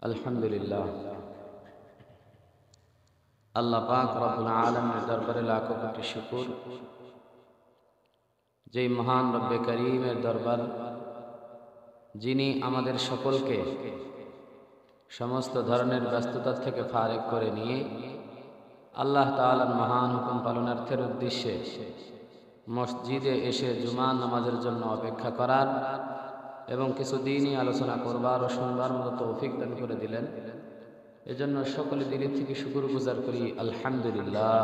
আলহামদুলিল্লাহ, আল্লাহ পাক রব্বুল আলামিনের দরবারে লাখো কোটি শুকর, যেই মহান রব্বে করিমের দরবার, যিনি আমাদের সকলকে সমস্ত ধরনের ব্যস্ততা থেকে ফারেক করে নিয়ে আল্লাহ তাআলার মহান হুকুম পালনার্থের উদ্দেশ্যে মসজিদে এসে জুমা নামাজের জন্য অপেক্ষা করার এবং কিছু দিনই আলোচনা করবার ও শুনবার মতো তৌফিক দান করে দিলেন। এজন্য সকলে দিলের থেকে শুকরগুজার করি আলহামদুলিল্লাহ।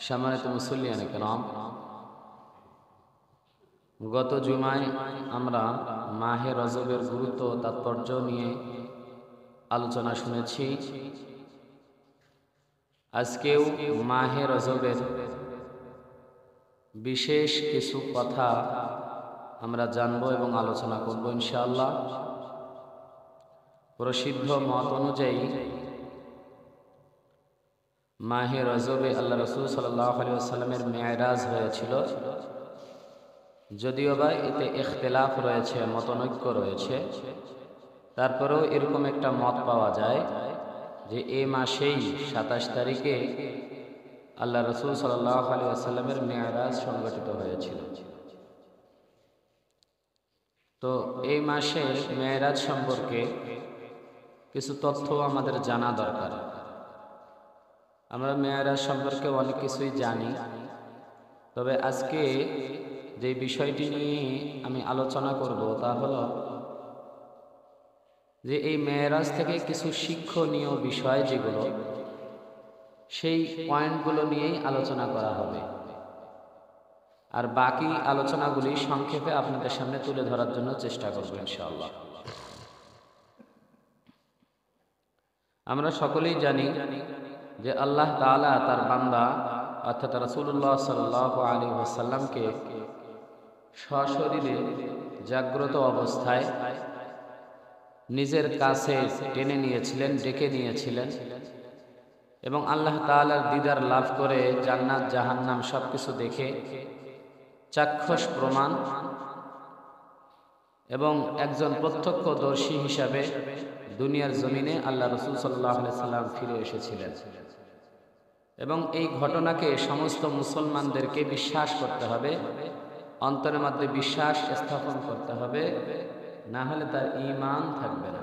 সম্মানিত মুসল্লিয়ানে কেরাম, গত জুমায় আমরা মাহে রজবের গুরুত্ব ও তাৎপর্য নিয়ে আলোচনা শুনেছি। আজকেও মাহে রজবের বিশেষ কিছু কথা আমরা জানব এবং আলোচনা করব ইনশাআল্লাহ। প্রসিদ্ধ মত অনুযায়ী মাহে রজবে আল্লাহ রাসূল সাল্লাল্লাহু আলাইহি ওয়াসাল্লামের মেরাজ হয়েছিল। যদিও বা এতে ইখতিলাফ রয়েছে, মতানৈক্য রয়েছে, তারপরেও এরকম একটা মত পাওয়া যায় যে এই মাসেই 27 তারিখে আল্লাহ রাসূল সাল্লাল্লাহু আলাইহি ওয়াসাল্লামের মেরাজ সংঘটিত হয়েছিল। তো এই মাসে মেরাজ সম্পর্কে কিছু তথ্য আমাদের জানা দরকার। আমরা মেরাজ সম্পর্কে অনেক কিছুই জানি, তবে আজকে যে বিষয়টি নিয়ে আমি আলোচনা করব তা হলো যে এই মেরাজ থেকে কিছু শিক্ষণীয় বিষয় যেগুলো, সেই পয়েন্টগুলো নিয়েই আলোচনা করা হবে। আর বাকি আলোচনাগুলি সংক্ষেপে আপনাদের সামনে তুলে ধরার জন্য চেষ্টা করব ইনশাআল্লাহ। আমরা সকলেই জানি যে আল্লাহ তাআলা তার বান্দা অর্থাৎ রাসূলুল্লাহ সাল্লাল্লাহু আলাইহি ওয়াসাল্লামকে সশরীরে জাগ্রত অবস্থায় নিজের কাছে টেনে নিয়েছিলেন, ডেকে নিয়েছিলেন এবং আল্লাহ তাআলার দিদার লাভ করে জান্নাত জাহান্নাম সবকিছু দেখে চাক্ষুষ প্রমাণ এবং একজন প্রত্যক্ষদর্শী হিসাবে দুনিয়ার জমিনে আল্লাহ রাসূল সাল্লাল্লাহু আলাইহি সাল্লাম ফিরে এসেছিলেন। এবং এই ঘটনাকে সমস্ত মুসলমানদেরকে বিশ্বাস করতে হবে, অন্তরের মধ্যে বিশ্বাস স্থাপন করতে হবে, না হলে তার ঈমান থাকবে না।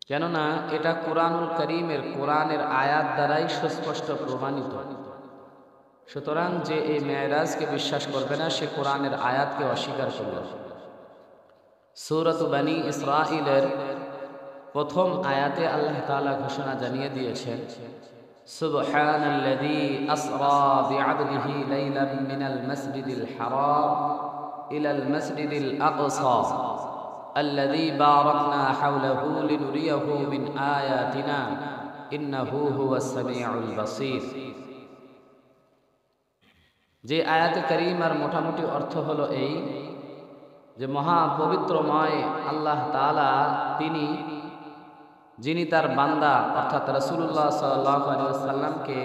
কেননা এটা কুরআনুল কারীমের, কোরআনের আয়াত দ্বারাই সুস্পষ্ট প্রমাণিত। সুতরাং যে এই মেরাজকে বিশ্বাস করবে না, সে কোরআনের আয়াতকে অস্বীকার করবে। সূরাত বনী ইসরাঈলের প্রথম আয়াতে আল্লাহ তাআলা ঘোষণা জানিয়ে দিয়েছেন, সুবহানাল্লাযী আসরা বিআবদিহি লাইলান মিনাল মাসজিদিল হারাম ইলাল মাসজিদিল আকসা আল্লাযী বারাকনা হাওলাহু লিনুরিয়াহু মিন আয়াতিনা ইন্নাহু হুয়াস সামিউল বাসীর। যে আয়াতে কারীমার মোটামুটি অর্থ হলো এই যে মহা পবিত্রময় আল্লাহ তাআলা তিনি, যিনি তার বান্দা অর্থাৎ রাসূলুল্লাহ সাল্লাল্লাহু আলাইহি ওয়াসাল্লামকে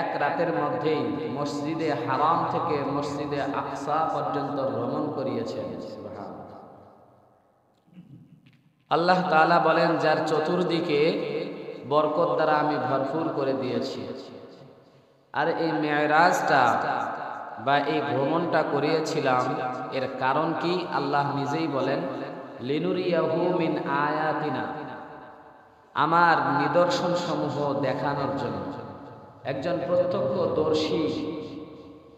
এক রাতের মধ্যেই মসজিদে হারাম থেকে মসজিদে আকসা পর্যন্ত ভ্রমণ করিয়েছেন। সুবহানাল্লাহ। আল্লাহ তাআলা বলেন, যার চতুর্দিকে বরকত দ্বারা আমি ভরপুর করে দিয়েছি। আর এই মেরাজটা বা এই ভ্রমণটা করিয়েছিলাম, এর কারণ কি? আল্লাহ নিজেই বলেন, লিনুরিয়াহু মিন আয়াতিনা, আমার নিদর্শন সমূহ দেখানোর জন্য। একজন প্রত্যক্ষদর্শী,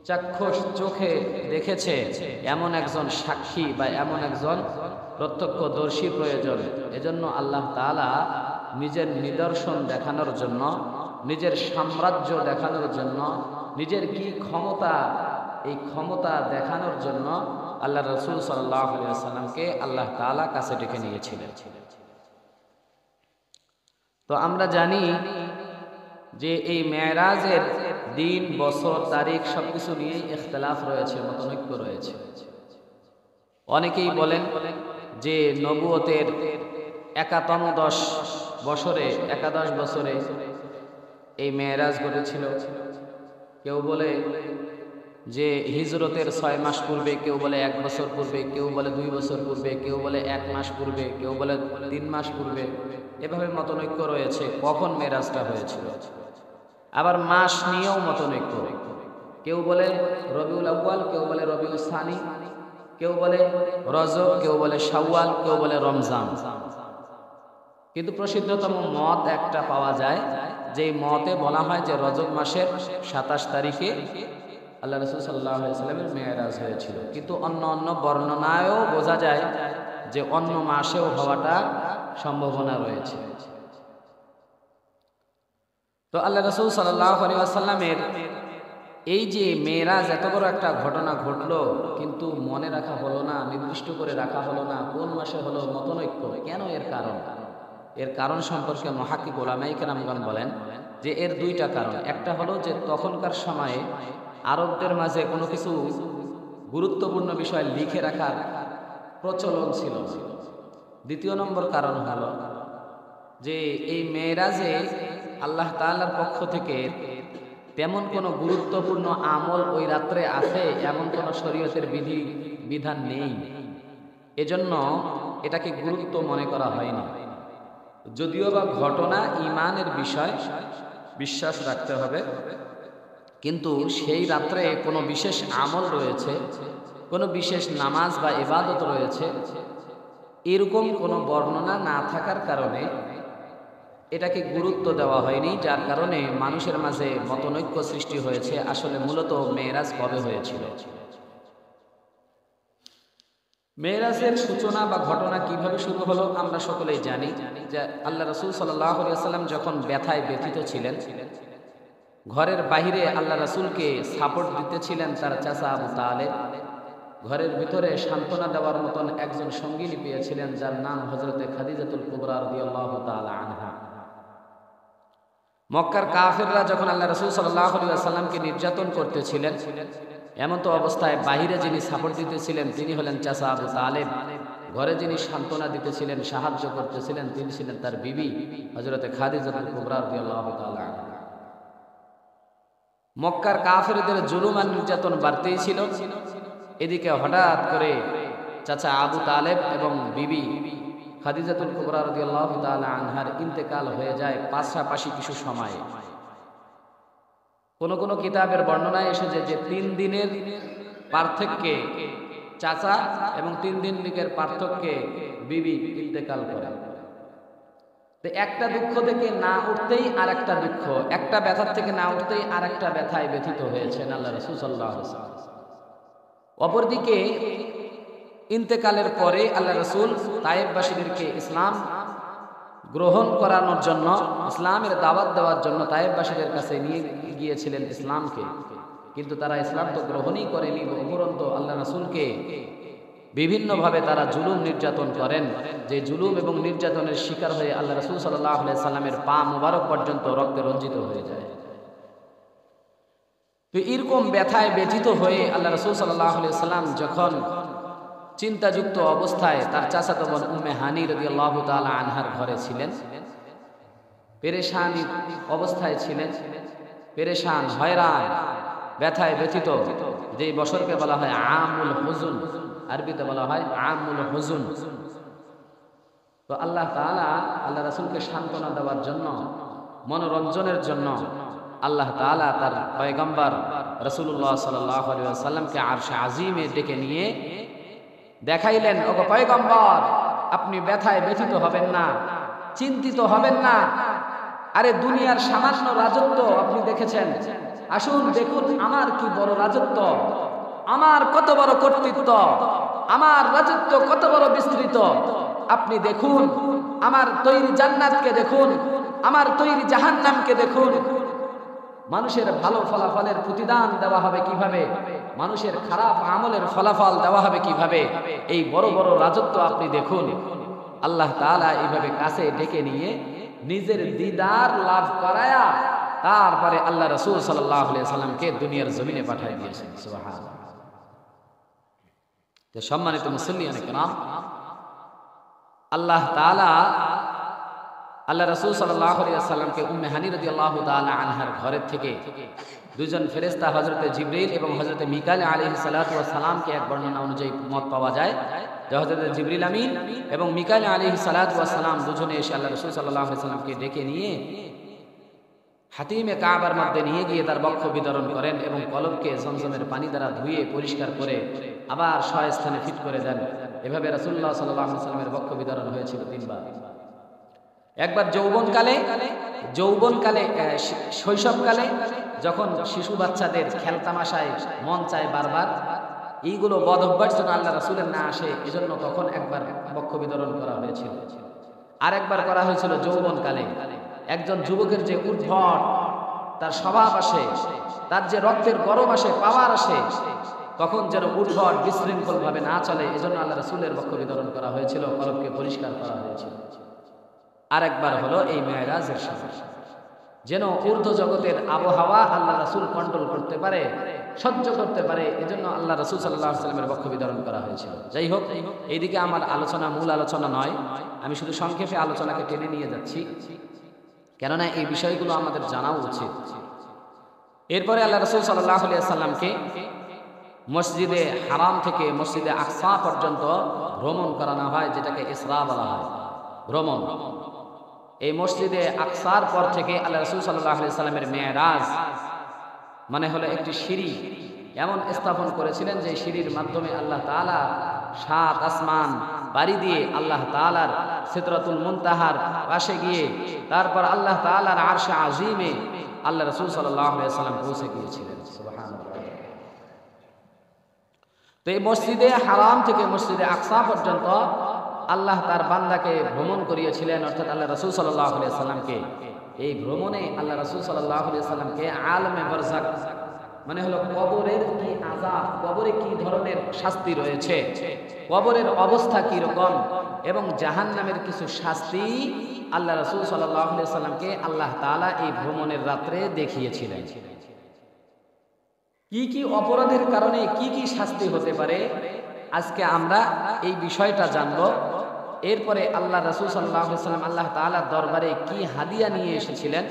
চাক্ষুষ চোখে দেখেছে এমন একজন সাক্ষী বা এমন একজন প্রত্যক্ষদর্শী প্রয়োজন। এজন্য আল্লাহ তাআলা নিজের নিদর্শন দেখানোর জন্য, নিজের সাম্রাজ্য দেখানোর জন্য, নিজের কি ক্ষমতা, এই ক্ষমতা দেখানোর জন্য আল্লাহ রাসূল সাল্লাল্লাহু আলাইহি ওয়াসাল্লামকে আল্লাহ তাআলা কাছে ডেকে নিয়েছিলেন। তো আমরা জানি যে এই মেরাজের দিন, বছর, তারিখ সবকিছু নিয়েই ইখতিলাফ রয়েছে, মতানৈক্য রয়েছে। অনেকেই বলেন যে নবুয়তের একাদশ বছরে এই মেরাজ ঘটেছিল। কেউ বলে যে হিজরতের 6 মাস পূর্বে, কেউ বলে 1 বছর পূর্বে, কেউ বলে 2 বছর পূর্বে, কেউ বলে 1 মাস পূর্বে, কেউ বলে 3 মাস পূর্বে। এভাবে মতনৈক্য রয়েছে কখন মেরাজটা হয়েছিল। আবার মাস নিয়েও মতনৈক্য, কেউ বলে রবিউল আউয়াল, কেউ বলে রবিউল সানি, কেউ বলে রজব, কেউ বলে শাওয়াল, কেউ বলে রমজান। কিন্তু প্রসিদ্ধতম মত একটা পাওয়া যায়, যে মতে বলা হয় যে রজব মাসের 27 তারিখে আল্লাহ রাসূল সাল্লাল্লাহু আলাইহি ওয়াসাল্লামের মেরাজ হয়েছিল। কিন্তু অন্য অন্য বর্ণনায়ও বোঝা যায় যে অন্য মাসেও হওয়াটা সম্ভাবনা রয়েছে। তো আল্লাহ রাসূল সাল্লাল্লাহু আলাইহি ওয়াসাল্লামের এই যে মেরাজ, এত বড় একটা ঘটনা ঘটলো, কিন্তু মনে রাখা হলো না, নির্দিষ্ট করে রাখা হলো না কোন মাসে হলো, মতনৈক্য কেন, এর কারণ সম্পর্কে মুহাক্কিক উলামায়ে কেরামগণ বলেন যে এর 2টা কারণ। একটা হলো যে তখনকার সময়ে আরবদের মাঝে কোনো কিছু গুরুত্বপূর্ণ বিষয় লিখে রাখার প্রচলন ছিল। দ্বিতীয় নম্বর কারণ হলো যে এই মেরাজে আল্লাহ তাআলার পক্ষ থেকে তেমন কোনো গুরুত্বপূর্ণ আমল ওই রাত্রে আছে এমন কোনো শরীয়তের বিধান নেই, এজন্য এটাকে গুরুত্ব মনে করা হয়নি। যদিও বা ঘটনা ঈমানের বিষয়, বিশ্বাস রাখতে হবে, কিন্তু সেই রাত্রে কোনো বিশেষ আমল রয়েছে, কোনো বিশেষ নামাজ বা ইবাদত রয়েছে, এরকম কোনো বর্ণনা না থাকার কারণে এটাকে গুরুত্ব দেওয়া হয়নি, যার কারণে মানুষের মাঝে মতনৈক্য সৃষ্টি হয়েছে। আসলে মূলত মেরাজ কবে হয়েছিল, মেরাজের সূচনা বা ঘটনা কিভাবে শুরু হলো আমরা সকলেই জানি। যে আল্লাহ রাসূল সাল্লাল্লাহু আলাইহি ওয়াসাল্লাম যখন ব্যথায় ব্যথিত ছিলেন, ঘরের বাহিরে আল্লাহ রাসূলকে সাপোর্ট দিতেছিলেন তার চাচা আবু তালেব, ঘরের ভিতরে সান্ত্বনা দেওয়ার মতন একজন সঙ্গিনী পেয়েছিলেন যার নাম হযরতে খাদিজাতুল কুবরা রাদিয়াল্লাহু তাআলা আনহা। মক্কার কাফেররা যখন আল্লাহ রাসূল সাল্লাল্লাহু আলাইহি ওয়াসাল্লামকে নির্যাতন করতেছিলেন, এমন তো অবস্থায় বাহিরে যিনি সাপোর্ট দিতেছিলেন তিনি হলেন চাচা আবু তালেব, ঘরে যিনি সান্ত্বনা দিতেছিলেন, সাহায্য করতেছিলেন, তিনি ছিলেন তার বিবি হযরতে খাদিজাতুল কুবরা রাদিয়াল্লাহু তাআলা আনহা। মক্কার কাফেরদের জুলুম আর নির্যাতন বাড়তেই ছিল। এদিকে হঠাৎ করে চাচা আবু তালেব এবং বিবি খাদিজাতুল কুবরা রাদিয়াল্লাহু তাআলা আনহার ইন্তেকাল হয়ে যায় পাশাপাশি কিছু সময়ে। কোন কোন কিতাবের বর্ণনায় এসেছে যে 3 দিনের পার্থক্যে চাচা এবং 3 দিনের পার্থক্যে বিবি ইন্তেকাল করে। তো একটা দুঃখ থেকে না উঠতেই আর একটা দুঃখ, একটা ব্যথার থেকে না উঠতেই আর একটা ব্যথায় ব্যথিত হয়েছেন আল্লাহ রাসূল সাল্লাল্লাহু আলাইহি ওয়াসাল্লাম। অপরদিকে ইন্তেকালের পরে আল্লাহ রাসূল তায়েববাসীদেরকে ইসলাম গ্রহণ করানোর জন্য, ইসলামের দাওয়াত দেওয়ার জন্য তায়েববাসীদের কাছে নিয়ে গিয়েছিলেন ইসলামকে, কিন্তু তারা ইসলাম তো গ্রহণই করেনি, উপরন্তু আল্লাহ রাসূলকে বিভিন্নভাবে তারা জুলুম নির্যাতন করেন। যে জুলুম এবং নির্যাতনের শিকার হয়ে আল্লাহ রাসূল সাল্লাল্লাহু আলাইহি সাল্লামের পা মুবারক পর্যন্ত রক্তে রঞ্জিত হয়ে যায়। তো এরকম ব্যথায় ব্যথিত হয়ে আল্লাহ রাসূল সাল্লাল্লাহু আলাইহি সাল্লাম যখন চিন্তাযুক্ত অবস্থায় তার চাচাতো বোন উম্মে হানি রাদিয়াল্লাহু তাআলা আনহার ঘরে ছিলেন, পেরেশান অবস্থায় ছিলেন, পেরেশান, হয়রান, ব্যথায় ব্যথিত, যে বছরকে বলা হয় আমুল হুজুন, আরবিতে বলা হয় আমুল হুজুন। তো আল্লাহ তাআলা আল্লাহ রাসূলকে সান্ত্বনা দেওয়ার জন্য, মনোরঞ্জনের জন্য আল্লাহ তাআলা তার পয়গম্বর রাসূলুল্লাহ সাল্লাল্লাহু আলাইহি ওয়াসাল্লামকে আরশে আজিমে ডেকে নিয়ে দেখাইলেন, ওগো পয়গম্বর, আপনি ব্যথায় ব্যথিত হবেন না, চিন্তিত হবেন না। আরে দুনিয়ার সামান্য রাজত্ব আপনি দেখেছেন, আসুন দেখুন আমার কি বড় রাজত্ব, আমার কত বড় কর্তৃত্ব, আমার রাজত্ব কত বড় বিস্তৃত। আপনি দেখুন আমার তৈরি জান্নাতকে দেখুন, আমার তৈরি জাহান্নামকে দেখুন। মানুষের ভালো ফলাফলের প্রতিদান দেওয়া হবে কিভাবে, মানুষের খারাপ আমলের ফলাফল দেওয়া হবে কিভাবে, এই বড় বড় রাজত্ব আপনি দেখুন। আল্লাহ তাআলা এইভাবে কাছে ডেকে নিয়ে নিজের দিদার লাভ করায়া তারপরে আল্লাহ রাসূল সাল্লাল্লাহু আলাইহি সাল্লামকে দুনিয়ার জমিনে পাঠিয়ে দিয়েছেন। সুবহানাল্লাহ। তো সম্মানিত মুসল্লিয়ানে কেরাম, আল্লাহ তাআলা আল্লাহ রাসূল সাল্লাল্লাহু আলাইহি ওয়াসাল্লামকে উম্মে হানি রাদিয়াল্লাহু তাআলা আনহার ঘরের থেকে দুজন ফেরেশতা হযরতে জিবরিল এবং হযরতে মিকাইল আলাইহিস সালাতু ওয়াস সালামকে এক বর্ণনা অনুযায়ী মত পাওয়া যায় যে হযরতে জিবরিল আমিন এবং মিকাইল আলাইহিস সালাতু ওয়াস সালাম দুজনে এসে আল্লাহ রাসূল সাল্লাল্লাহু আলাইহি ওয়াসাল্লামকে ডেকে নিয়ে হাতিমে কাবার মধ্যে নিয়ে গিয়ে তার বক্ষ বিতরণ করেন এবং কলবকে জমজমের পানি দ্বারা ধুয়ে পরিষ্কার করে আবার স্থানে ফিট করে দেন। এভাবে রাসূলুল্লাহ সাল্লাল্লাহু আলাইহি ওয়াসাল্লামের বক্ষ বিতরণ হয়েছিল তিনবার। একবার যৌবনকালে শৈশবকালে যখন শিশু বাচ্চাদের খেলতামাশায় মন চায় বারবার, এইগুলো বদ অভ্যাস যেন আল্লাহ রাসূলের না আসে এজন্য তখন একবার বক্ষ বিতরণ করা হয়েছিল। আর একবার করা হয়েছিল যৌবনকালে। একজন যুবকের যে উদ্ভট তার স্বভাব আসে, তার যে রক্তের গরম আসে, পাওয়ার আসে, তখন যেন উদ্ভট বিশৃঙ্খল ভাবে না চলে এজন্য আল্লাহ রাসূলের বক্ষ বিতরণ করা হয়েছিল, কলবকে পরিষ্কার করা হয়েছিল। আর একবার হলো এই মেরাজের সময়, যেন ঊর্ধ্ব জগতের আবহাওয়া আল্লাহ রাসূল কন্ট্রোল করতে পারে, সহ্য করতে পারে, এজন্য আল্লাহ রাসূল সাল্লাল্লাহু আলাইহি ওয়াসাল্লামের বক্ষ বিতরণ করা হয়েছিল। যাই হোক, এইদিকে আমার মূল আলোচনা নয়, আমি শুধু সংক্ষেপে আলোচনাকে টেনে নিয়ে যাচ্ছি, কেননা এই বিষয়গুলো আমাদের জানা উচিত। এরপরে আল্লাহ রাসূল সাল্লাল্লাহু আলাইহি ওয়াসাল্লামকে মসজিদে হারাম থেকে মসজিদে আকসা পর্যন্ত ভ্রমণ করানো হয়, যেটাকে ইসরা বলা হয়, ভ্রমণ। এই মসজিদে আকসার পর থেকে আল্লাহ রাসূল সাল্লাল্লাহু আলাইহি ওয়াসাল্লামের মেরাজ মানে হলো একটি সিঁড়ি এমন স্থাপন করেছিলেন যে সিঁড়ির মাধ্যমে আল্লাহ তাআলা 7 আসমান বাড়ি দিয়ে আল্লাহ তাআলার সিদরাতুল মুনতাহার পাশে গিয়ে তারপর আল্লাহ তাআলার আরশে আজিমে আল্লাহ রাসূল সাল্লাল্লাহু আলাইহি ওয়াসাল্লাম পৌঁছে গিয়েছিলেন। সুবহানাল্লাহ। তো এই মসজিদে হারাম থেকে মসজিদে আকসা পর্যন্ত আল্লাহ তার বান্দাকে ভ্রমণ করিয়েছিলেন, অর্থাৎ আল্লাহ রাসূল সাল্লাল্লাহু আলাইহি ওয়াসাল্লামকে। এই ভ্রমণে আল্লাহ রাসূল সাল্লাল্লাহু আলাইহি ওয়াসাল্লামকে আলমে বারযাক মানে হলো কবরের কি আযাব, কবরে কি ধরনের শাস্তি রয়েছে, কবরের অবস্থা কি রকম এবং জাহান্নামের কিছু শাস্তি আল্লাহ রাসূল সাল্লাল্লাহু আলাইহি ওয়াসাল্লামকে আল্লাহ তাআলা এই ভ্রমণের রাত্রে দেখিয়েছিলেন। কি কি অপরাধের কারণে কি কি শাস্তি হতে পারে আজকে আমরা এই বিষয়টা জানব। এরপরে আল্লাহ রাসূল সাল্লাল্লাহু আলাইহি ওয়াসাল্লাম আল্লাহ তাআলার দরবারে কি হাদিয়া নিয়ে এসেছিলেন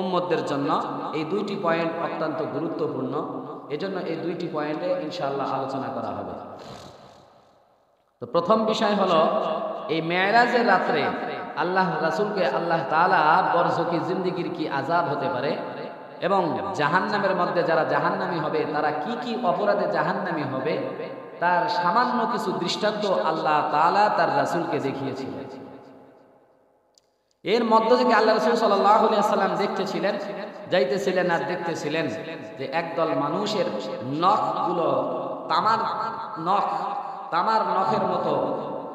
উম্মতদের জন্য, এই দুইটি পয়েন্ট অত্যন্ত গুরুত্বপূর্ণ, এজন্য এই দুইটি পয়েন্টে ইনশাআল্লাহ আলোচনা করা হবে। তো প্রথম বিষয় হলো এই মেরাজের রাত্রে আল্লাহ রাসূলকে আল্লাহ তাআলা বরজকি জিন্দেগির কি আযাব হতে পারে এবং জাহান্নামের মধ্যে যারা জাহান্নামী হবে তারা কি কি অপরাধে জাহান্নামী হবে তার সামান্য কিছু দৃষ্টান্ত আল্লাহ তাআলা তার রাসূলকে দেখিয়েছিলেন। এর মধ্য থেকে আল্লাহ রাসূল সাল্লাল্লাহু আলাইহি ওয়াসাল্লাম দেখতেছিলেন, যাইতেছিলেন আর দেখতেছিলেন যে একদল মানুষের নখগুলো তামার নখের মতো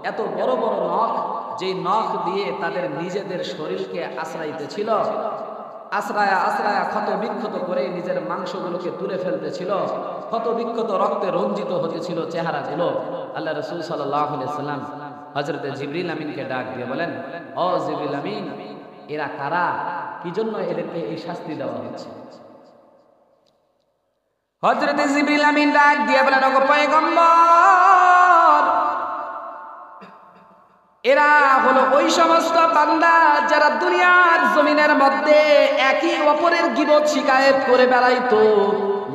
এত বড় বড় নখ, যে নখ দিয়ে তাদের নিজেদের শরীরকে আশ্রাইতেছিল, আশ্রায়া ক্ষত বিক্ষত করে নিজের মাংসগুলোকে তুলে ফেলতেছিল, ক্ষত বিক্ষত রক্তে রঞ্জিত হতেছিল চেহারাগুলো। আল্লাহ রাসূল সাল্লাল্লাহু আলাইহি ওয়াসাল্লাম হযরতে জিবরিল আমিনকে ডাক দিয়ে বলেন, ও জিবরিল আমিন, এরা কারা, কি জন্য এদেরকে এই শাস্তি দেওয়া হচ্ছে? হযরতে জিবরিল আমিন ডাক দিয়ে বলেন, ওগো পয়গম্বর, এরা হলো ওই সমস্ত বান্দা যারা দুনিয়ার জমিনের মধ্যে একে অপরের গীবত শিকায়েত করে বেড়াইতো,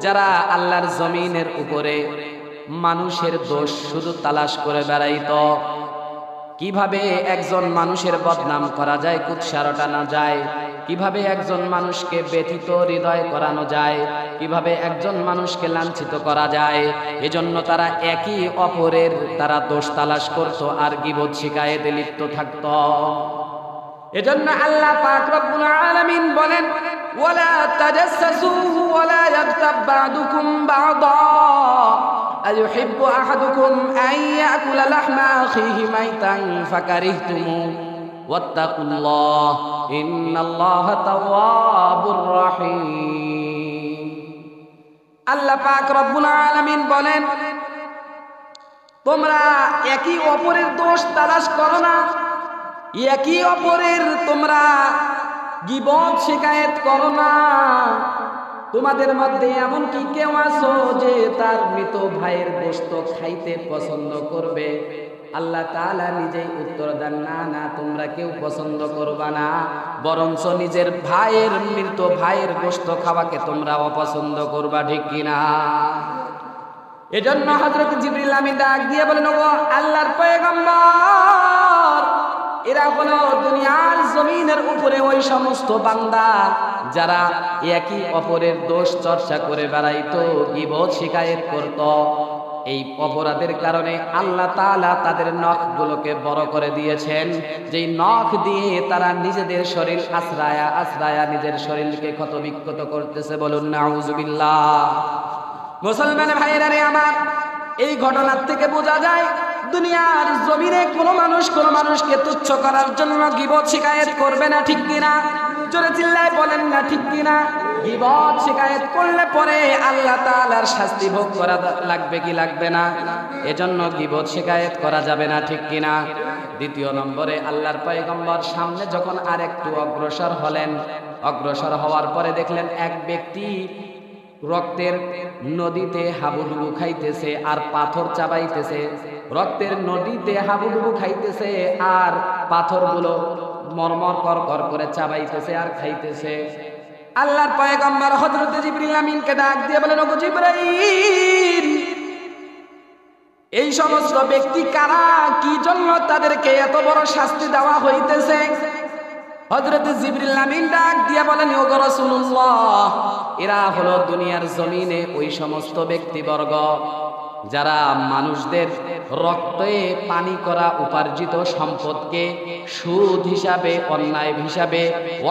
যারা আল্লাহর জমিনের উপরে মানুষের দোষ শুধু তালাশ করে বেড়াইতো। কিভাবে একজন মানুষের বদনাম করা যায়, কুৎসা রটানো যায়, কিভাবে একজন মানুষকে ব্যথিত হৃদয় করানো যায়, কিভাবে একজন মানুষকে লাঞ্ছিত করা যায়, এজন্য তারা একই অপরের তারা দোষ তালাশ করত আর গীবত শিকায়েতে লিপ্ত থাকত। এজন্য আল্লাহ পাক রব্বুল আলামিন বলেন, ওয়ালা তাজাসসু ওয়ালা ইয়াগতাব বা'দুকুম বা'দা আইয়ুহিব্বু আহাদুকুম আন ইয়াকুলা লাহমা আখিহি মাইতান ফাকারিহতুমু ওয়াত্তাকুল্লাহ ইন্নাল্লাহা তাওয়াবুর রাহিম। আল্লাহ পাক রব্বুল আলামিন বলেন, তোমরা একই অপরের দোষ তালাশ করো না, একই অপরের তোমরা গীবত শিকায়েত করো না। তোমাদের মধ্যে এমন কি কেউ আছো যে তার মৃত ভাইয়ের গোশত খাইতে পছন্দ করবে? আল্লাহ তাআলা নিজেই উত্তর দেন, না না, তোমরা কেউ পছন্দ করবা না, বরঞ্চ নিজের ভাইয়ের, মৃত ভাইয়ের গোশত খাওয়াকে তোমরা অপছন্দ করবা, ঠিক কিনা? এজন্য হযরত জিবরিল আমিন ডাক দিয়ে বলেন, ও আল্লাহর পয়গম্বর, এরা হলো দুনিয়ার জমিনের উপরে ওই সমস্ত বান্দা যারা একই অপরের দোষ চর্চা করে বেড়াইতো, গীবত শিকায়েত করত। এই অপরাধের কারণে আল্লাহ তাআলা তাদের নখগুলোকে বড় করে দিয়েছেন, যেই নখ দিয়ে তারা নিজেদের শরীর আশ্রায়া আশ্রায়া নিজের শরীরকে ক্ষতবিক্ষত করতেছে। বলুন নাউজুবিল্লাহ। মুসলমান ভাইয়েরা রে আমার, এই ঘটনার থেকে বোঝা যায় দুনিয়ার জমিনে কোনো মানুষকে তুচ্ছ করার জন্য গীবত শিকায়েত করবে না, ঠিক কিনা? জোরে চিল্লায় বলেন না, ঠিক কিনা? গীবত শিকায়েত করলে পরে আল্লাহ তাআলার শাস্তি ভোগ করা লাগবে কি লাগবে না? এজন্য গীবত শিকায়েত করা যাবে না, ঠিক কিনা? দ্বিতীয় নম্বরে আল্লাহর পয়গম্বর সামনে যখন আরেকটু অগ্রসর হলেন, অগ্রসর হওয়ার পরে দেখলেন এক ব্যক্তি রক্তের নদীতে হাবুডুবু খাইতেছে আর পাথর চাবাইতেছে। রক্তের নদীতে হাবুডুবু খাইতেছে আর পাথরগুলো মরমর কর কর করে চাবাইতেছে আর খাইতেছে। আল্লাহর পয়গম্বর হযরত জিবরিল আমিনকে ডাক দিয়ে বলেন, ওগো জিবরাইল, এই সমস্ত ব্যক্তি কারা? কি জন্য তাদেরকে এত বড় শাস্তি দেওয়া হইতেছে? হযরত জিবরিল আমিন ডাক দিয়ে বলেন, ওগো রাসূলুল্লাহ, এরা হলো দুনিয়ার জমিনে ওই সমস্ত ব্যক্তিবর্গ যারা মানুষদের রক্তে পানি করা উপার্জিত সম্পদকে সুদ হিসাবে, অন্যায় হিসাবে,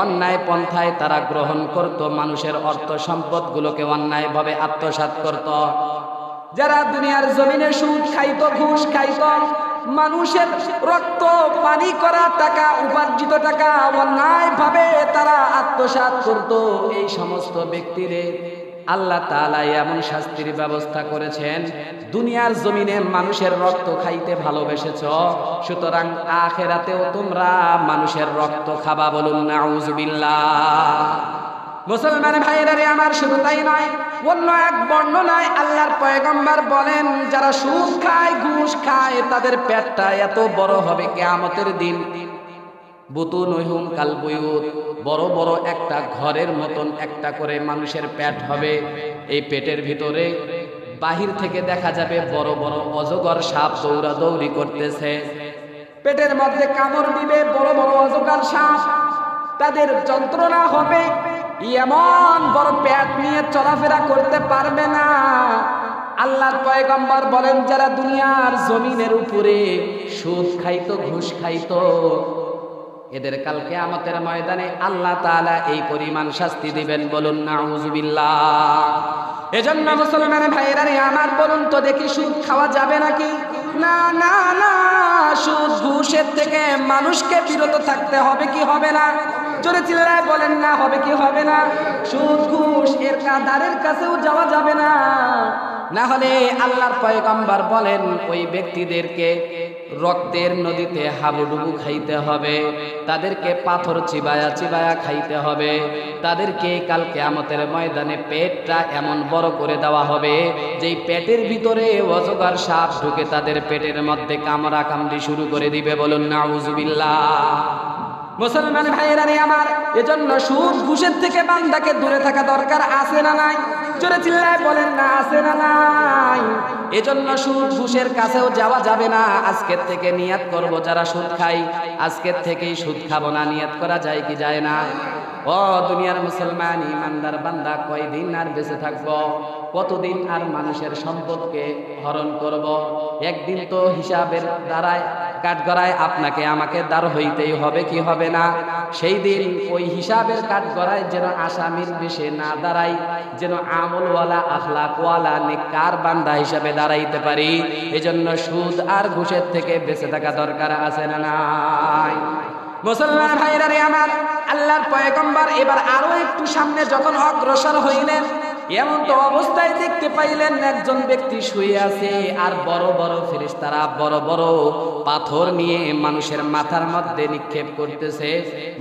অন্যায় পন্থায় তারা গ্রহণ করত, মানুষের অর্থ সম্পদগুলোকে অন্যায়ভাবে আত্মসাৎ করত। যারা দুনিয়ার জমিনে সুদ খাইত, ঘুষ খাইত, মানুষের রক্ত পানি করা টাকা, উপার্জিত টাকা অন্যায়ভাবে তারা আত্মসাৎ করত, এই সমস্ত ব্যক্তিরে আল্লাহ তাআলা এমন শাস্তির ব্যবস্থা করেছেন। দুনিয়ার জমিনে মানুষের রক্ত খাইতে ভালোবেসেছ, সুতরাং আখিরাতেও তোমরা মানুষের রক্ত খাবা। বলুন নাউজুবিল্লাহ। মুসলমান ভাইয়েরা রে আমার, শুধু তাই নয়, অন্য এক বর্ণনায় আল্লাহর পয়গম্বর বলেন, যারা সুদ খায়, ঘুষ খায়, তাদের পেটটা এত বড় হবে কিয়ামতের দিন, বুতুনহুম কালবুয়ুত, বড় বড় একটা ঘরের মতন একটা করে মানুষের পেট হবে। এই পেটের ভিতরে বাহির থেকে দেখা যাবে বড় বড় অজগর সাপ দৌড়াদৌড়ি করতেছে। পেটের মধ্যে কামড় দিবে বড় বড় অজগর সাপ, তাদের যন্ত্রণা হবে, এমন বড় পেট নিয়ে চলাফেরা করতে পারবে না। আল্লাহর পয়গম্বর বলেন, যারা দুনিয়ার জমিনের উপরে সুদ খাইতো, ঘুষ খাইতো, এদের কাল কিয়ামতের ময়দানে আল্লাহ তাআলা এই পরিমাণ শাস্তি দিবেন। বলুন নাউজুবিল্লাহ। এজন্য মুসলমান ভাইয়েরা রে আমার, বলুন তো দেখি, সুদ খাওয়া যাবে নাকি? না না না, সুদ ঘুষের থেকে মানুষকে বিরত থাকতে হবে কি হবে না? জোরে চিল্লায় বলেন না, হবে কি হবে না? সুদ ঘুষ এর দ্বারের কাছেও যাওয়া যাবে না। না হলে আল্লাহর পয়গম্বর বলেন, ওই ব্যক্তিদেরকে রক্তের নদীতে হাবুডুবু খাইতে হবে, তাদেরকে পাথর চিবায়া চিবায়া খাইতে হবে, তাদেরকে কাল কিয়ামতের ময়দানে পেটটা এমন বড় করে দেওয়া হবে, যেই পেটের ভিতরে অজগর সাপ ঢুকে তাদের পেটের মধ্যে কামড়া কামড়ি শুরু করে দিবে। বলুন নাউজুবিল্লাহ। মুসলমান ভাইয়েরা রে আমার, এজন্য সুদ ঘুষের থেকে বান্দাকে দূরে থাকা দরকার, আছে না নাই? জোরে চিল্লায় বলেন না, আছে না নাই? এজন্য সুদ ঘুষের কাছেও যাওয়া যাবে না। আজকের থেকে নিয়ত করব, যারা সুদ খাই আজকের থেকেই সুদ খাবো না। নিয়ত করা যায় কি যায় না? ও দুনিয়ার মুসলমান ইমানদার বান্দা, কয়দিন আর বেঁচে থাকবো? কতদিন আর মানুষের সম্পদকে হরণ করব? একদিন তো হিসাবের দ্বারায় কাঠগড়ায় আপনাকে আমাকে দাঁড় হইতেই হবে কি হবে না? সেই দিন ওই হিসাবের কাঠগড়ায় যেন আসামির বেশে না দাঁড়াই, যেন আমলওয়ালা, আখলাকওয়ালা, নেককার বান্দা হিসাবে দাঁড়াইতে পারি। এজন্য সুদ আর ঘুষের থেকে বেঁচে থাকা দরকার, আছে না নাই? মুসলমান ভাইরা রে আমার, আল্লাহর পয়গম্বর এবার আরো একটু সামনে যখন অগ্রসর হইলেন, এমন তো অবস্থায় দেখতে পাইলেন একজন ব্যক্তি শুয়ে আছে, আর বড় বড় ফেরেশতারা বড় বড় পাথর নিয়ে মানুষের মাথার মধ্যে নিক্ষেপ করতেছে।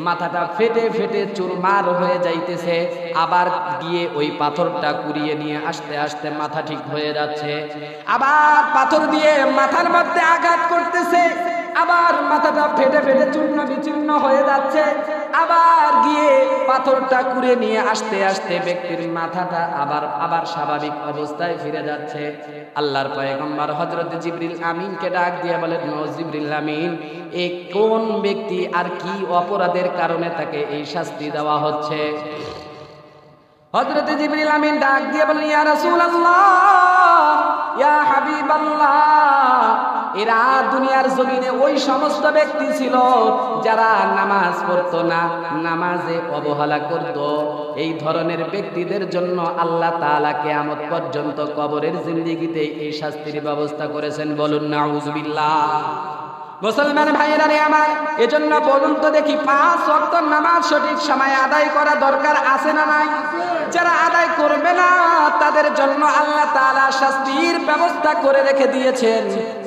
মাথাটা ফেটে ফেটে চুরমার হয়ে যাইতেছে, আবার গিয়ে ওই পাথরটা কুড়িয়ে নিয়ে আস্তে আস্তে মাথা ঠিক হয়ে যাচ্ছে। আবার পাথর দিয়ে মাথার মধ্যে আঘাত করতেছে, আবার মাথাটা ফেটে ফেটে চূর্ণ বিচূর্ণ হয়ে যাচ্ছে। আবার গিয়ে পাথরটা কুড়ে নিয়ে আস্তে আস্তে ব্যক্তির মাথাটা আবার স্বাভাবিক অবস্থায় ফিরে যাচ্ছে। আল্লাহর পয়গম্বর হযরত জিবরিল আমিনকে ডাক দিয়ে বলেন, ও জিবরিল আমিন, এই কোন ব্যক্তি আর কি অপরাধের কারণে তাকে এই শাস্তি দেওয়া হচ্ছে? হযরত জিবরিল আমিন ডাক দিয়ে বলেন, ইয়া রাসূলুল্লাহ, ইয়া হাবিবাল্লাহ, এরা দুনিয়ার জমিনে ওই সমস্ত ব্যক্তি ছিল যারা নামাজ পড়তো না, নামাজে অবহেলা করত। এই ধরনের ব্যক্তিদের জন্য আল্লাহ তাআলা কিয়ামত পর্যন্ত কবরের জিন্দেগিতে এই শাস্তির ব্যবস্থা করেছেন। বলুন নাউজুবিল্লাহ। মুসলমান ভাইয়েরা রে আমার, এজন্য বলুন তো দেখি, 5 ওয়াক্ত নামাজ সঠিক সময়ে আদায় করা দরকার আছে না নাই? যারা আদায় করবে না তাদের জন্য আল্লাহ তাআলা শাস্তির ব্যবস্থা করে রেখে দিয়েছেন।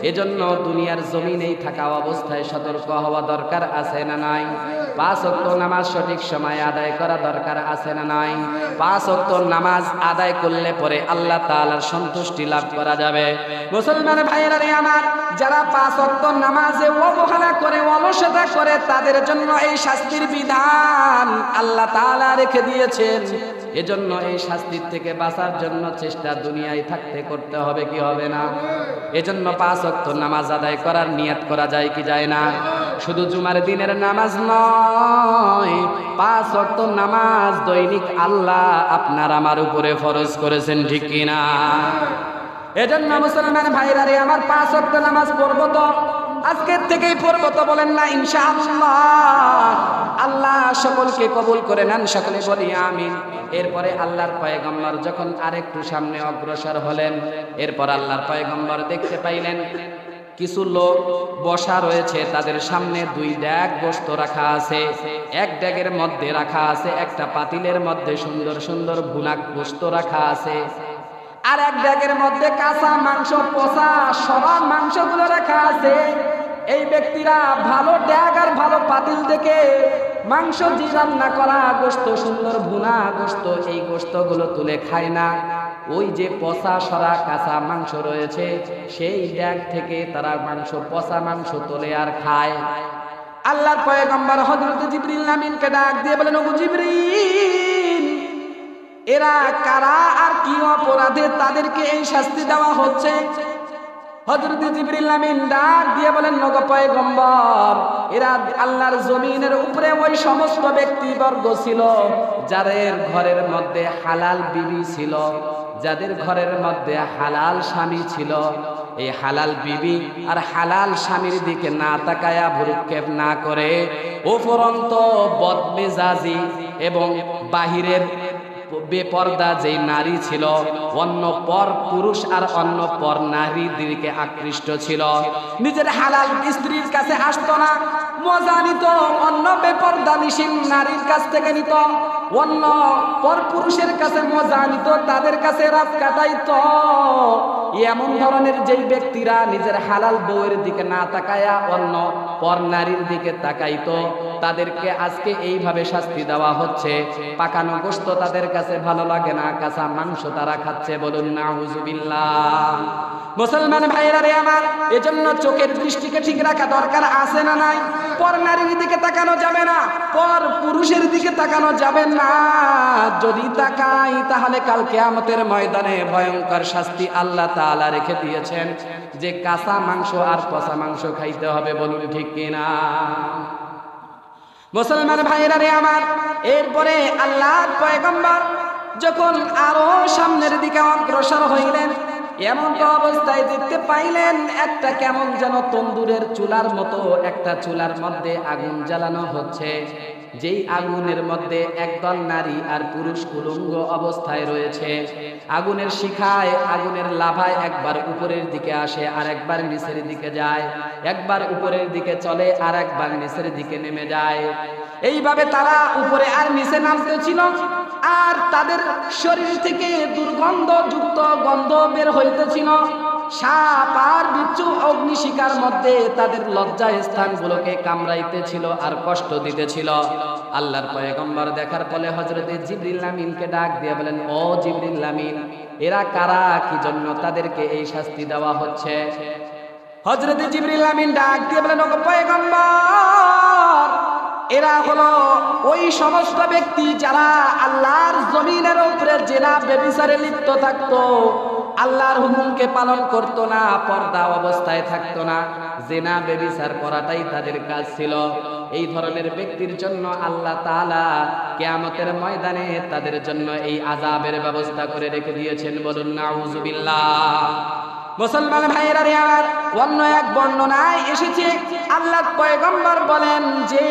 এজন্য দুনিয়ার জমিনেই থাকা অবস্থায় সতর্ক হওয়া দরকার আছে না নাই? 5 ওয়াক্ত নামাজ সঠিক সময়ে আদায় করা দরকার আছে না নাই? 5 ওয়াক্ত নামাজ আদায় করলে পরে আল্লাহ তাআলার সন্তুষ্টি লাভ করা যাবে। মুসলমান ভাইয়েরা রে আমার, যারা 5 ওয়াক্ত নামাজে অবহেলা করে, অলসতা করে, তাদের জন্য এই শাস্তির বিধান আল্লাহ তাআলা রেখে দিয়েছেন। এজন্য এই শাস্তির থেকে বাঁচার জন্য চেষ্টা দুনিয়ায় থাকতে করতে হবে, কি হবে না? এজন্য 5 ওয়াক্ত নামাজ আদায় করার নিয়ত করা যায় কি যায় না? শুধু জুমার দিনের নামাজ নয়, 5 ওয়াক্ত নামাজ দৈনিক আল্লাহ আপনার আমার উপরে ফরজ করেছেন, ঠিক কি না? এজন্য মুসলমান ভাইরা রে আমার, 5 ওয়াক্ত নামাজ পড়বো তো, আজকের থেকেই পড়বো তো, বলেন না ইনশাআল্লাহ? আল্লাহ সকলকে কবুল করে নেন, সকলে বলি আমিন। এরপরে আল্লাহর পয়গম্বর যখন আরেকটু সামনে অগ্রসর হলেন, এরপর আল্লাহর পয়গম্বর দেখতে পাইলেন কিছু লোক বসা রয়েছে, তাদের সামনে 2 ড্যাগ গোশত রাখা আছে। এক ড্যাগের মধ্যে রাখা আছে, একটা পাতিলের মধ্যে সুন্দর সুন্দর ভুনা গোশত রাখা আছে, আর এক ব্যাগের মধ্যে কাঁচা মাংস, পচা সরা মাংসগুলো রাখা আছে। এই ব্যক্তিরা ভালো ড্যাগ আর ভালো পাতিল দেখে মাংস দিয়ে রান্না করা গোশত, সুন্দর ভুনা গোশত, এই গোশতগুলো তুলে খায় না। ওই যে পচা সরা কাঁচা মাংস রয়েছে, সেই ড্যাগ থেকে তারা মাংস, পচা মাংস তোলে আর খায়। আল্লাহর পয়গম্বর হযরত জিবরিল আমিনকে ডাক দিয়ে বলেন, ও জিবরিল, এরা কারা আর কি অপরাধে তাদেরকে এই শাস্তি দেওয়া হচ্ছে? হযরত জিবরিল আমিন ডাক দিয়ে বলেন, নগো পয়গম্বর, এরা আল্লাহর জমিনের উপরে ওই সমস্ত ব্যক্তিবর্গ ছিল যাদের ঘরের মধ্যে হালাল বিবি ছিল, যাদের ঘরের মধ্যে হালাল স্বামী ছিল। এই হালাল বিবি আর হালাল স্বামীর দিকে না তাকায়া, ভ্রুক্ষেপ না করে, উপরন্ত বদমেজাজি এবং বাহিরের বেপর্দা যেই নারী ছিল, অন্য পর পুরুষ আর অন্য পর নারীর দিকে আকৃষ্ট ছিল। নিজের হালাল স্ত্রীর কাছে আসতো না, মজা নিত অন্য বেপর্দা নিশীন নারীর কাছ থেকে নিত, অন্য পর পুরুষের কাছে মজা নিত, তাদের কাছে রাত কাটাইতো। এমন ধরনের যেই ব্যক্তিরা নিজের হালাল বউয়ের দিকে না তাকায়া অন্য পর নারীর দিকে তাকাইতো, তাদেরকে আজকে এইভাবে শাস্তি দেওয়া হচ্ছে। পাকানো গোশত তাদের কাছে ভালো লাগে না, কাঁচা মাংস তারা খাচ্ছে। বলুন নাউজুবিল্লাহ। মুসলমান ভাইরা রে আমার, এজন্য চোখের দৃষ্টিকে ঠিক রাখা দরকার আছে না নাই? পর নারীর দিকে তাকানো যাবে না, পর পুরুষের দিকে তাকানো যাবে না। যদি তাকাই তাহলে কাল কিয়ামতের ময়দানে ভয়ঙ্কর শাস্তি আল্লাহ তাআলা রেখে দিয়েছেন, যে কাঁচা মাংস আর পচা মাংস খাইতে হবে। বলুন ঠিক কিনা? মুসলমান ভাইরা রে আমার, এরপরে আল্লাহর পয়গম্বর যখন আরো সামনের দিকে অগ্রসর হইলেন, এমন তো অবস্থায় দেখতে পাইলেন একটা কেমন যেন তন্দুরের চুলার মতো একটা চুলার মধ্যে আগুন জ্বালানো হচ্ছে। যেই আগুনের মধ্যে একদল নারী আর পুরুষ উলঙ্গ অবস্থায় রয়েছে। আগুনের শিখায়, আগুনের লাভায় একবার উপরের দিকে আসে আর একবার নিচের দিকে যায়, একবার উপরের দিকে চলে আর একবার নিচের দিকে নেমে যায়। এইভাবে তারা উপরে আর নিচে নামতে ছিল। আর তাদের শরীর থেকে দুর্গন্ধযুক্ত গন্ধ বের হইতেছিল। সাপ আর বিচ্ছু অগ্নিশিখার মধ্যে তাদের লজ্জা স্থানগুলোকে কামড়াইতেছিল আর কষ্ট দিতেছিল। আল্লাহর পয়গম্বর দেখার ফলে হযরতে জিবরিল আমিনকে ডাক দিয়ে বলেন, ও জিবরিল আমিন, এরা কারা, কি জন্য তাদেরকে এই শাস্তি দেওয়া হচ্ছে? হযরতে জিবরিল আমিন ডাক দিয়ে বলেন, ও পয়গম্বর, এরা হলো ওই সমস্ত ব্যক্তি যারা আল্লাহর জমিনের উপরে জিনা ব্যভিচারে লিপ্ত থাকতো, আল্লাহর হুকুমকে পালন করত না, পর্দা অবস্থায় থাকতো না, জিনা ব্যভিচার করাটাই তাদের কাজ ছিল। এই ধরনের ব্যক্তির জন্য আল্লাহ তাআলা কিয়ামতের ময়দানে তাদের জন্য এই আযাবের ব্যবস্থা করে রেখে দিয়েছেন। বলুন নাউযুবিল্লাহ। মুসলমান ভাইরা রে আমার, অন্য এক বর্ণনায় এসেছে আল্লাহর পয়গম্বর বলেন যে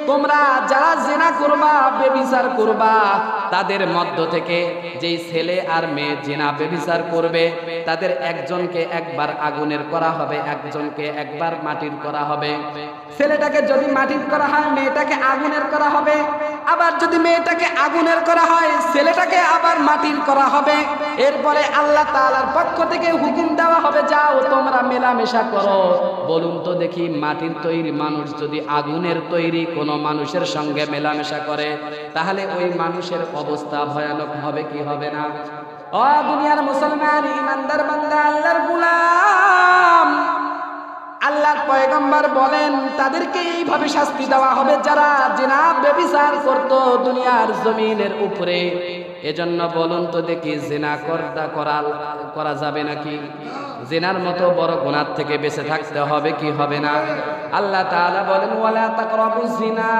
তোমরা যারা জিনা করবা, ব্যভিচার করবা, তাদের মধ্য থেকে যেই ছেলে আর মেয়ে জিনা ব্যভিচার করবে তাদের একজনকে একবার আগুনের করা হবে, একজনকে একবার মাটির করা হবে। ছেলেটাকে যদি মাটির করা হয়, মেয়েটাকে আগুনের করা হবে। আবার যদি মেয়েটাকে আগুনের করা হয়, ছেলেটাকে আবার মাটির করা হবে। এরপরে আল্লাহ তাআলার পক্ষ থেকে হুকুম দেওয়া হবে, যাও তোমরা মেলামেশা করো। বলুন তো দেখি, মাটির তৈরি মানুষ যদি আগুনের তৈরি কোনো মানুষের সঙ্গে মেলামেশা করে, তাহলে ওই মানুষের অবস্থা ভয়ানক হবে কি হবে না? ও দুনিয়ার মুসলমান ইমানদার বান্দা, আল্লাহর গোলাম, আল্লাহর পয়গম্বর বলেন তাদেরকে এইভাবে শাস্তি দেওয়া হবে যারা জিনা ব্যভিচার করত দুনিয়ার জমিনের উপরে। এজন্য বলুন তো দেখি, জিনা করা যাবে নাকি? জিনার মতো বড় গুনাহ থেকে বেঁচে থাকতে হবে কি হবে না? আল্লাহ তাআলা বলেন, ওয়ালা তাকরাবুজ জিনা,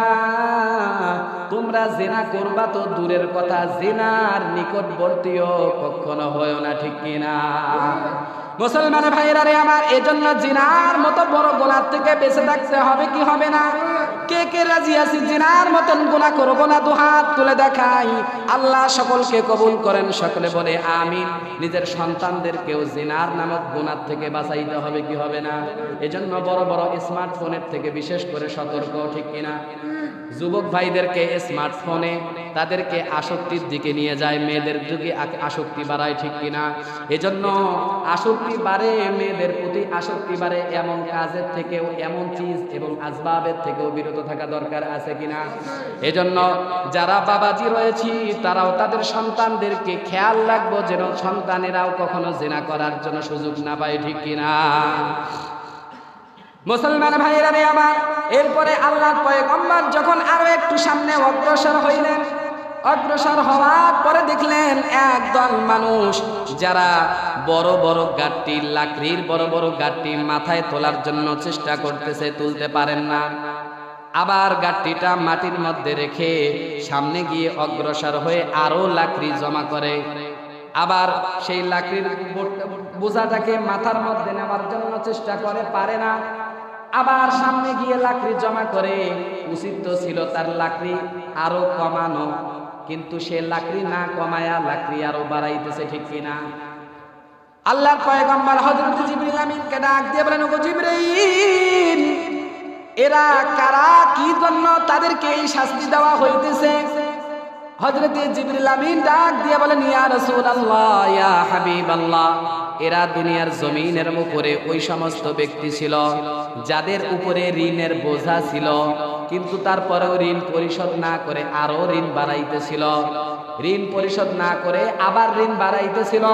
তোমরা জিনা করবা তো দূরের কথা, জিনার নিকটবর্তীও কখনো হয় না, ঠিক কিনা? মুসলমান ভাইরা রে আমার, এজন্য জিনার মতো বড় গুনাহ থেকে বেঁচে থাকতে হবে কি হবে না? কে কে রাজি আছি জিনার মতন গুনাহ করব না? দুহাত তুলে দেখাই। আল্লাহ সকলকে কবুল করেন, সকলে বলে আমিন। নিজের সন্তানদেরকেও জিনার নামক গুনাহ থেকে বাঁচাইতে হবে কি হবে না? এজন্য বড় বড় স্মার্টফোনের থেকে বিশেষ করে সতর্ক, ঠিক কিনা? যুবক ভাইদেরকে স্মার্টফোনে তাদেরকে আসক্তির দিকে নিয়ে যায়, মেয়েদের দিকে আসক্তি বাড়ায়, ঠিক কিনা? এজন্য আসক্তি বাড়ে, মেয়েদের প্রতি আসক্তি বাড়ে, এমন কাজের থেকেও, এমন চিজ এবং আসবাবের থেকেও বিরত থাকা দরকার আছে কিনা? এজন্য যারা বাবাজি রয়েছি তারাও তাদের সন্তানদেরকে খেয়াল রাখবো যেন সন্তানেরাও কখনো জিনা করার জন্য সুযোগ না পায়, ঠিক কিনা? মুসলমান ভাইরা রে আমার, এরপরে আল্লাহর পয়গম্বর যখন আরো একটু সামনে অগ্রসর হইলেন, অগ্রসর হওয়ার পরে দেখলেন একদল মানুষ যারা বড় বড় গাঁটটি, লাকড়ির বড় বড় গাঁটটি মাথায় তোলার জন্য চেষ্টা করতেছে, তুলতে পারেন না। আবার গাঁটটিটা মাটির মধ্যে রেখে সামনে গিয়ে অগ্রসর হয়ে আরো লাকড়ি জমা করে। আবার সেই লাকড়ির বোঝাটাকে মাথার মধ্যে নেওয়ার জন্য চেষ্টা করে, পারে না। আবার সামনে গিয়ে লাকড়ি জমা করে। উচিত তো ছিল তার লাকড়ি আরো কমানো, কিন্তু সে লাকড়ি না কমায়া লাকড়ি আরো বাড়াইতেছে, ঠিক কিনা? আল্লাহর পয়গম্বর হযরত জিবরিল আমিনকে ডাক দিয়ে বলেন, ওগো জিবরাইল, এরা কারা, কি জন্য তাদেরকে এই শাস্তি দেওয়া হইতেছে? হযরত জিবরিল আমিন ডাক দিয়ে বলেন, ইয়া রাসূলুল্লাহ, ইয়া হাবিবাল্লাহ, এরা দুনিয়ার জমিনের উপরে ওই সমস্ত ব্যক্তি ছিল যাদের উপরে ঋণের বোঝা ছিল, কিন্তু তারপরেও ঋণ পরিশোধ না করে আরো ঋণ বাড়াইতেছিল। ঋণ পরিশোধ না করে আবার ঋণ বাড়াইতেছিল।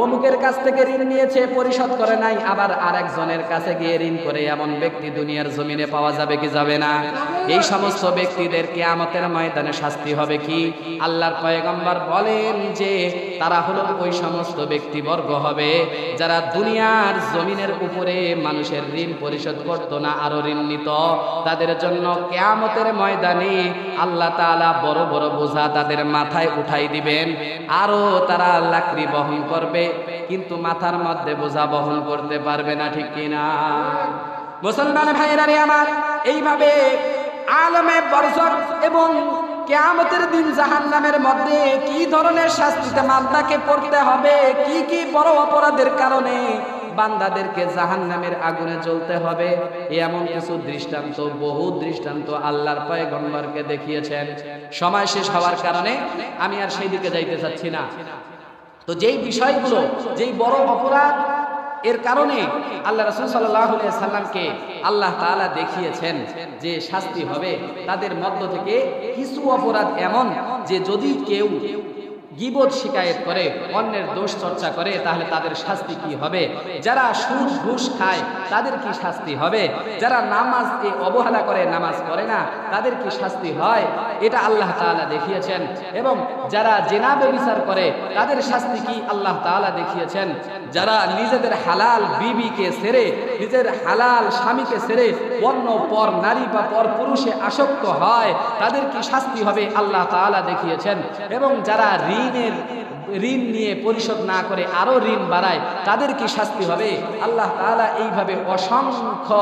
অমুকের কাছ থেকে ঋণ নিয়েছে, পরিশোধ করে নাই, আবার আরেকজনের কাছে গিয়ে ঋণ করে। এমন ব্যক্তি দুনিয়ার জমিনে পাওয়া যাবে কি যাবে না? এই সমস্ত ব্যক্তিদের কিয়ামতের ময়দানে শাস্তি হবে কি? আল্লাহর পয়গম্বর বলেন যে তারা হলো ওই সমস্ত ব্যক্তিবর্গ হবে যারা দুনিয়ার জমিনের উপরে মানুষের ঋণ পরিশোধ করতো না, আরো ঋণ নিত। তাদের জন্য কিয়ামতের ময়দানে আল্লাহ তাআলা বড় বড় বোঝা তাদের মাথায় উঠাই দিবেন, আরো তারা লাকড়ি বহন করবে, কিন্তু মাথার মধ্যে বোঝা বহন করতে পারবে না, ঠিক কিনা? মুসলমান ভাইরা রে আমার, এইভাবে আলমে বরজখ এবং কিয়ামতের দিন জাহান্নামের মধ্যে কি ধরনের শাস্তিতে বান্দাকে পড়তে হবে, কি কি বড় অপরাধের কারণে বান্দাদেরকে জাহান্নামের আগুনে জ্বলতে হবে, এমন কিছু দৃষ্টান্ত, বহু দৃষ্টান্ত আল্লাহর পয়গম্বরকে দেখিয়েছেন। সময় শেষ হওয়ার কারণে আমি আর সেই দিকে যাইতে চাচ্ছি না। তো যেই বিষয়গুলো, যেই বড় অপরাধ, এর কারণে আল্লাহ রাসূল সাল্লাল্লাহু আলাইহি সাল্লামকে আল্লাহ তাআলা দেখিয়েছেন যে শাস্তি হবে, তাদের মধ্য থেকে কিছু অপরাধ এমন যে যদি কেউ গীবত শিকায়েত করে, অন্যের দোষ চর্চা করে, তাহলে তাদের শাস্তি কি হবে। যারা সুদ ঘুষ খায় তাদের কি শাস্তি হবে। যারা নামাজকে অবহেলা করে, নামাজ পড়ে না, তাদের কি শাস্তি হয়, এটা আল্লাহ তাআলা দেখিয়েছেন। এবং যারা জিনা ব্যভিচার করে তাদের শাস্তি কি আল্লাহ তাআলা দেখিয়েছেন। যারা নিজেদের হালাল বিবিকে ছেড়ে, নিজের হালাল স্বামীকে ছেড়ে অন্য পর নারী বা পর পুরুষে আসক্ত হয়, তাদের কি শাস্তি হবে আল্লাহ তাআলা দেখিয়েছেন। এবং যারা ঋণ নিয়ে পরিশোধ না করে আরো ঋণ বাড়ায়, তাদের কি শাস্তি হবে। আল্লাহ তাআলা এইভাবে অসংখ্য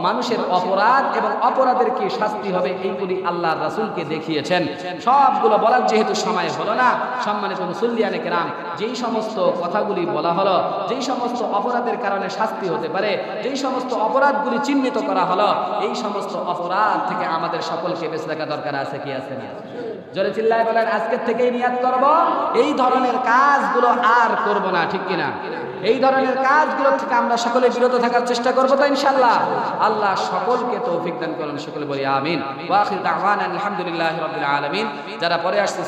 মানুষের অপরাধ এবং অপরাধের কি শাস্তি হবে, এইগুলি আল্লাহর রাসূলকে দেখিয়েছেন। সবগুলো বলার যেহেতু সময় হলো না, সম্মানিত মুসল্লিয়ানে কেরাম, যেই সমস্ত কথাগুলি বলা হলো, যেই সমস্ত অপরাধের কারণে শাস্তি হতে পারে, যেই সমস্ত অপরাধগুলি চিহ্নিত করা হলো, এই সমস্ত অপরাধ থেকে আমাদের সকলকে বেঁচে থাকা দরকার আছে কি আছে না? জোরে চিল্লায় বলেন, আজকের থেকেই নিয়াত করব এই ধরনের কাজগুলো আর করব না, ঠিক কিনা? এই ধরনের কাজগুলো থেকে আমরা সকলে বিরত থাকার চেষ্টা করব তো ইনশাআল্লাহ। আল্লাহ সকলকে তৌফিক দান করুন, সকলে বলি আমিন। ওয়া আখির দাওয়ানা আলহামদুলিল্লাহি রাব্বিল আলামিন। যারা পরে আসছে